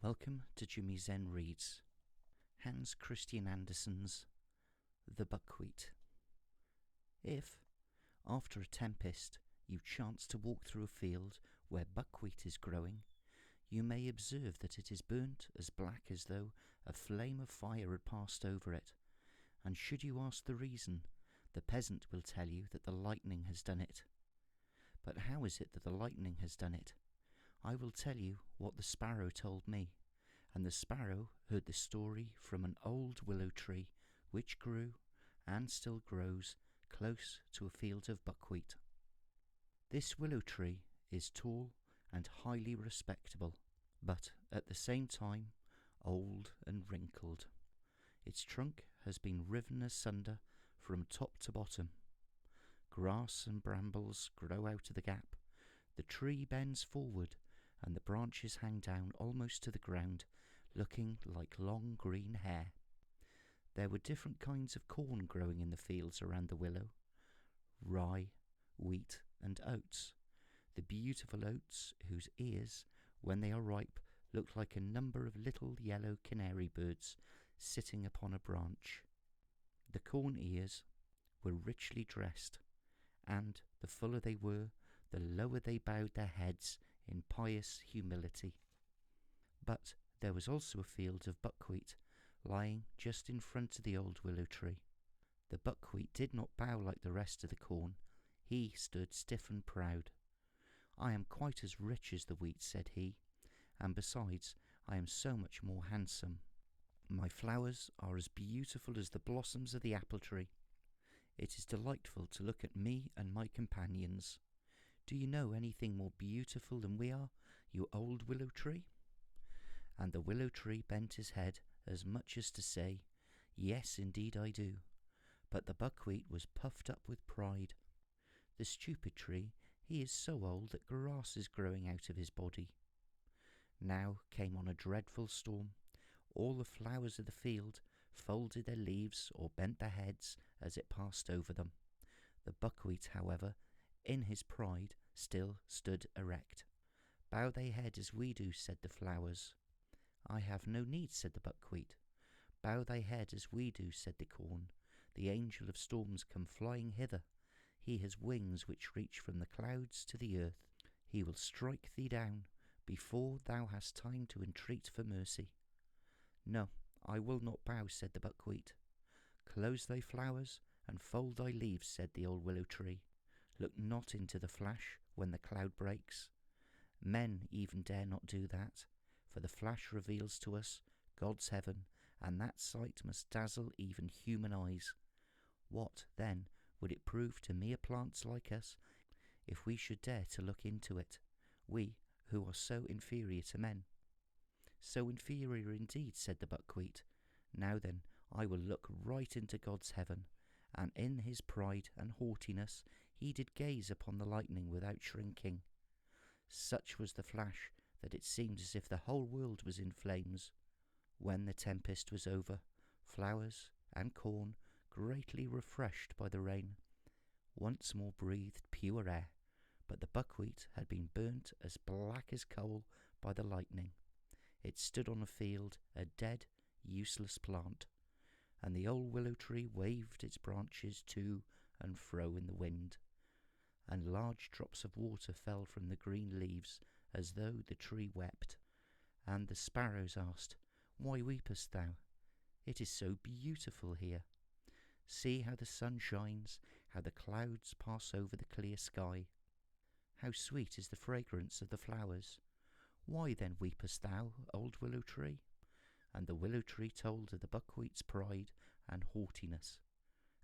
Welcome to Jimi Zen Reads, Hans Christian Andersen's The Buckwheat. If, after a tempest, you chance to walk through a field where buckwheat is growing, you may observe that it is burnt as black as though a flame of fire had passed over it, and should you ask the reason, the peasant will tell you that the lightning has done it. But how is it that the lightning has done it? I will tell you what the sparrow told me, and the sparrow heard the story from an old willow tree which grew, and still grows, close to a field of buckwheat. This willow tree is tall and highly respectable, but at the same time old and wrinkled. Its trunk has been riven asunder from top to bottom. Grass and brambles grow out of the gap. The tree bends forward, and the branches hang down almost to the ground, looking like long green hair. There were different kinds of corn growing in the fields around the willow: rye, wheat, and oats. The beautiful oats, whose ears, when they are ripe, look like a number of little yellow canary birds sitting upon a branch. The corn ears were richly dressed, and the fuller they were, the lower they bowed their heads in pious humility. But there was also a field of buckwheat lying just in front of the old willow tree. The buckwheat did not bow like the rest of the corn. He stood stiff and proud. "I am quite as rich as the wheat," said he, "and besides, I am so much more handsome. My flowers are as beautiful as the blossoms of the apple tree. It is delightful to look at me and my companions. Do you know anything more beautiful than we are, you old willow tree?" And the willow tree bent his head as much as to say, "Yes, indeed I do." But the buckwheat was puffed up with pride. "The stupid tree, he is so old that grass is growing out of his body." Now came on a dreadful storm. All the flowers of the field folded their leaves or bent their heads as it passed over them. The buckwheat, however, in his pride, still stood erect. "Bow thy head as we do," said the flowers. "I have no need," said the buckwheat. "Bow thy head as we do," said the corn. "The angel of storms come flying hither. He has wings which reach from the clouds to the earth. He will strike thee down before thou hast time to entreat for mercy." "No, I will not bow," said the buckwheat. "Close thy flowers and fold thy leaves," said the old willow tree. "Look not into the flash when the cloud breaks. Men even dare not do that, for the flash reveals to us God's heaven, and that sight must dazzle even human eyes. What, then, would it prove to mere plants like us if we should dare to look into it, we who are so inferior to men?" "So inferior indeed," said the buckwheat. "Now then, I will look right into God's heaven." And in his pride and haughtiness he did gaze upon the lightning without shrinking. Such was the flash that it seemed as if the whole world was in flames. When the tempest was over, flowers and corn, greatly refreshed by the rain, once more breathed pure air, but the buckwheat had been burnt as black as coal by the lightning. It stood on a field, a dead, useless plant, and the old willow tree waved its branches to and fro in the wind, and large drops of water fell from the green leaves as though the tree wept. And the sparrows asked, "Why weepest thou? It is so beautiful here. See how the sun shines, how the clouds pass over the clear sky. How sweet is the fragrance of the flowers. Why then weepest thou, old willow tree?" And the willow tree told of the buckwheat's pride and haughtiness,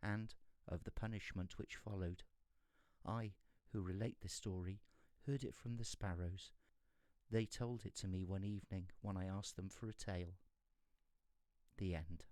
and of the punishment which followed. I, who relate this story, heard it from the sparrows. They told it to me one evening when I asked them for a tale. The end.